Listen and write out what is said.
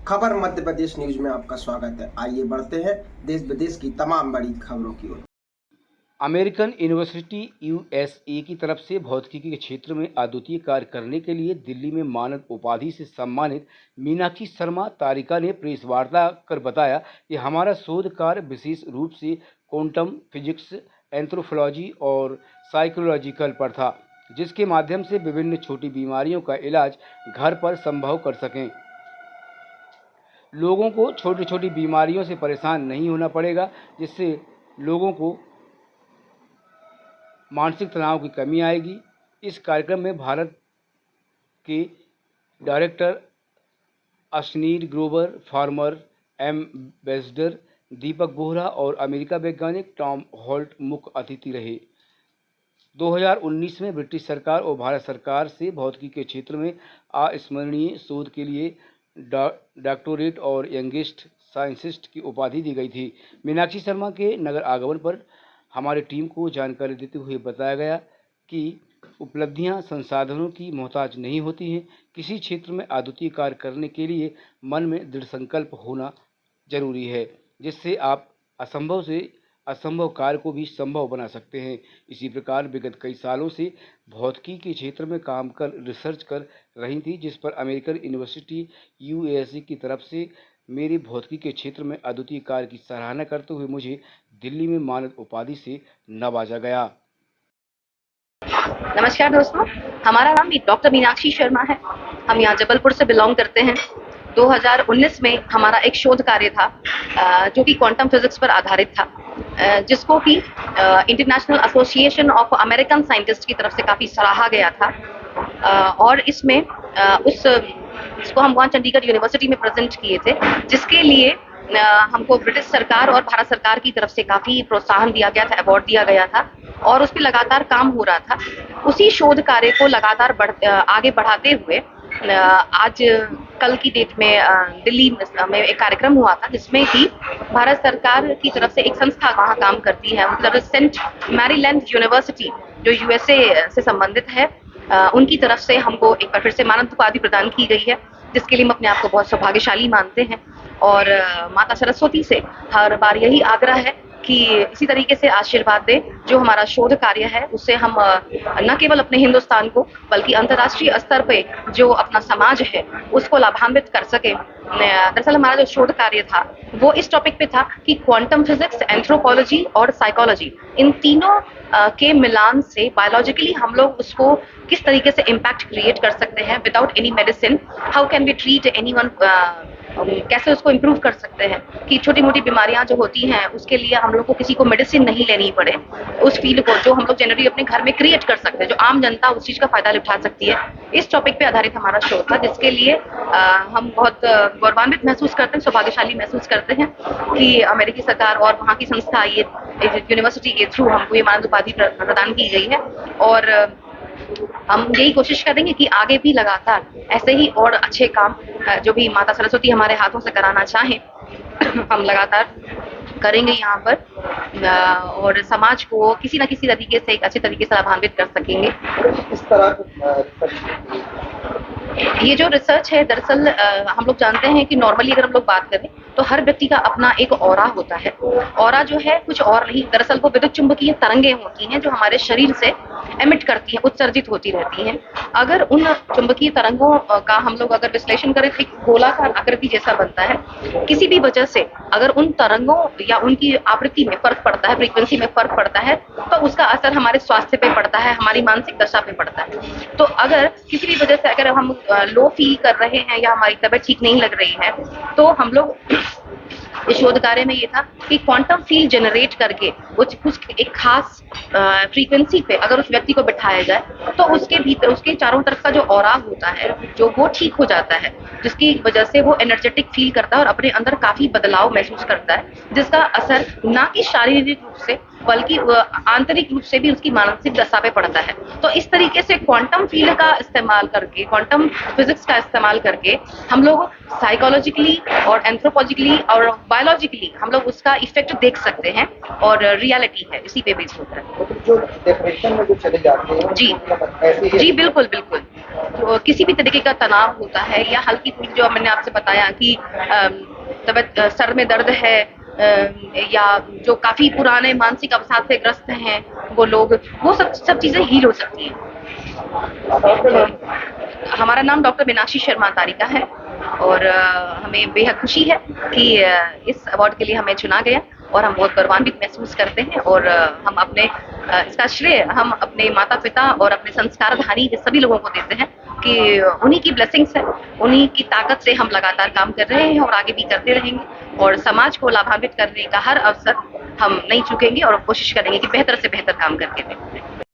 खबर मध्य प्रदेश न्यूज में आपका स्वागत है। आइए बढ़ते हैं देश विदेश की तमाम बड़ी खबरों की ओर। अमेरिकन यूनिवर्सिटी यूएसए की तरफ से भौतिकी के क्षेत्र में अद्वितीय कार्य करने के लिए दिल्ली में मानद उपाधि से सम्मानित मीनाक्षी शर्मा तारिका ने प्रेस वार्ता कर बताया कि हमारा शोध कार्य विशेष रूप से क्वांटम फिजिक्स, एंथ्रोपोलॉजी और साइकोलॉजिकल पर था, जिसके माध्यम से विभिन्न छोटी बीमारियों का इलाज घर पर संभव कर सकें। लोगों को छोटी छोटी बीमारियों से परेशान नहीं होना पड़ेगा, जिससे लोगों को मानसिक तनाव की कमी आएगी। इस कार्यक्रम में भारत के director Ashneer Grover, former ambassador Deepak Bohra और अमेरिका वैज्ञानिक टॉम होल्ट मुख्य अतिथि रहे। 2019 में ब्रिटिश सरकार और भारत सरकार से भौतिकी के क्षेत्र में अविस्मरणीय शोध के लिए डॉक्टरेट और यंगेस्ट साइंटिस्ट की उपाधि दी गई थी। मीनाक्षी शर्मा के नगर आगमन पर हमारी टीम को जानकारी देते हुए बताया गया कि उपलब्धियां संसाधनों की मोहताज नहीं होती हैं। किसी क्षेत्र में अद्वितीय कार्य करने के लिए मन में दृढ़ संकल्प होना जरूरी है, जिससे आप असंभव से असंभव कार्य को भी संभव बना सकते हैं। इसी प्रकार विगत कई सालों से भौतिकी के क्षेत्र में काम कर रिसर्च कर रही थी, जिस पर अमेरिकन यूनिवर्सिटी यूएसए की तरफ से मेरे भौतिकी के क्षेत्र में अद्वितीय कार्य की सराहना करते हुए मुझे दिल्ली में मानद उपाधि से नवाजा गया। नमस्कार दोस्तों, हमारा नाम डॉक्टर मीनाक्षी शर्मा है। हम यहाँ जबलपुर से बिलोंग करते हैं। 2019 में हमारा एक शोध कार्य था जो कि क्वांटम फिजिक्स पर आधारित था, जिसको कि international association of American scientist की तरफ से काफ़ी सराहा गया था। और इसमें इसको हम वहाँ चंडीगढ़ यूनिवर्सिटी में प्रेजेंट किए थे, जिसके लिए हमको ब्रिटिश सरकार और भारत सरकार की तरफ से काफ़ी प्रोत्साहन दिया गया था, अवार्ड दिया गया था और उस पर लगातार काम हो रहा था। उसी शोध कार्य को लगातार आगे बढ़ाते हुए आज कल की डेट में दिल्ली में एक कार्यक्रम हुआ था, जिसमें कि भारत सरकार की तरफ से एक संस्था वहाँ काम करती है, मतलब सेंट मैरीलैंड यूनिवर्सिटी जो यूएसए से संबंधित है, उनकी तरफ से हमको एक बार फिर से मानद उपाधि प्रदान की गई है, जिसके लिए हम अपने आप को बहुत सौभाग्यशाली मानते हैं। और माता सरस्वती से हर बार यही आग्रह है कि इसी तरीके से आशीर्वाद दे। जो हमारा शोध कार्य है उससे हम न केवल अपने हिंदुस्तान को बल्कि अंतर्राष्ट्रीय स्तर पे जो अपना समाज है उसको लाभान्वित कर सके। दरअसल हमारा जो शोध कार्य था वो इस टॉपिक पे था कि क्वांटम फिजिक्स, एंथ्रोपोलॉजी और साइकोलॉजी, इन तीनों के मिलान से बायोलॉजिकली हम लोग उसको किस तरीके से इम्पैक्ट क्रिएट कर सकते हैं without any medicine. How can we treat anyone, कैसे उसको इम्प्रूव कर सकते हैं कि छोटी मोटी बीमारियां जो होती हैं उसके लिए हम लोग को किसी को मेडिसिन नहीं लेनी पड़े। उस फील्ड को जो हम लोग जनरली अपने घर में क्रिएट कर सकते हैं, जो आम जनता उस चीज का फायदा उठा सकती है, इस टॉपिक पे आधारित हमारा शो था, जिसके लिए हम बहुत गौरवान्वित महसूस करते हैं, सौभाग्यशाली महसूस करते हैं कि अमेरिकी सरकार और वहाँ की संस्था ये यूनिवर्सिटी के थ्रू हमको ये मानद उपाधि प्रदान की गई है। और हम यही कोशिश करेंगे कि आगे भी लगातार ऐसे ही और अच्छे काम जो भी माता सरस्वती हमारे हाथों से कराना चाहें हम लगातार करेंगे यहाँ पर, और समाज को किसी न किसी तरीके से एक अच्छे तरीके से लाभान्वित कर सकेंगे। इस तरह ये जो रिसर्च है दरअसल हम लोग जानते हैं कि नॉर्मली अगर हम लोग बात करें तो हर व्यक्ति का अपना एक ऑरा होता है। ऑरा जो है कुछ और नहीं, दरअसल वो विद्युत चुंबकीय तरंगें होती हैं जो हमारे शरीर से एमिट करती हैं, उत्सर्जित होती रहती हैं। अगर उन चुंबकीय तरंगों का हम लोग अगर विश्लेषण करें तो गोलाकार आकृति जैसा बनता है। किसी भी वजह से अगर उन तरंगों या उनकी आवृत्ति में फर्क पड़ता है, फ्रीक्वेंसी में फर्क पड़ता है, तो उसका असर हमारे स्वास्थ्य पे पड़ता है, हमारी मानसिक दशा पे पड़ता है। तो अगर किसी भी वजह से अगर हम लो फील कर रहे हैं या हमारी तबीयत ठीक नहीं लग रही है, तो हम लोग इस शोध कार्य में ये था कि क्वांटम फील्ड जनरेट करके कुछ एक खास फ्रीक्वेंसी पे अगर उस व्यक्ति को बिठाया जाए तो उसके भीतर उसके चारों तरफ का जो ऑरा होता है जो वो ठीक हो जाता है, जिसकी वजह से वो एनर्जेटिक फील करता है और अपने अंदर काफी बदलाव महसूस करता है, जिसका असर ना कि शारीरिक रूप से बल्कि आंतरिक रूप से भी उसकी मानसिक दशा पे पड़ता है। तो इस तरीके से क्वांटम फील्ड का इस्तेमाल करके, क्वांटम फिजिक्स का इस्तेमाल करके हम लोग साइकोलॉजिकली और एंथ्रोपोलॉजिकली और बायोलॉजिकली हम लोग उसका इफेक्ट देख सकते हैं, और रियलिटी है इसी पे बेस्ड होता है। जो डेफिनेशन में जो चले जाते हैं जी जी बिल्कुल बिल्कुल। जो किसी भी तरीके का तनाव होता है या हल्की फुल्की, जो मैंने आपसे बताया कि तबीयत, सर में दर्द है, या जो काफी पुराने मानसिक अवसाद से ग्रस्त हैं वो लोग, वो सब चीजें हील हो सकती हैं। हमारा नाम डॉक्टर मीनाक्षी शर्मा तारिका है और हमें बेहद खुशी है कि इस अवार्ड के लिए हमें चुना गया और हम बहुत गौरवान्वित महसूस करते हैं। और हम अपने इसका श्रेय हम अपने माता पिता और अपने संस्कारधारी सभी लोगों को देते हैं कि उन्हीं की ब्लेसिंग्स है, उन्हीं की ताकत से हम लगातार काम कर रहे हैं और आगे भी करते रहेंगे और समाज को लाभान्वित करने का हर अवसर हम नहीं चूकेंगे और कोशिश करेंगे कि बेहतर से बेहतर काम करके दें।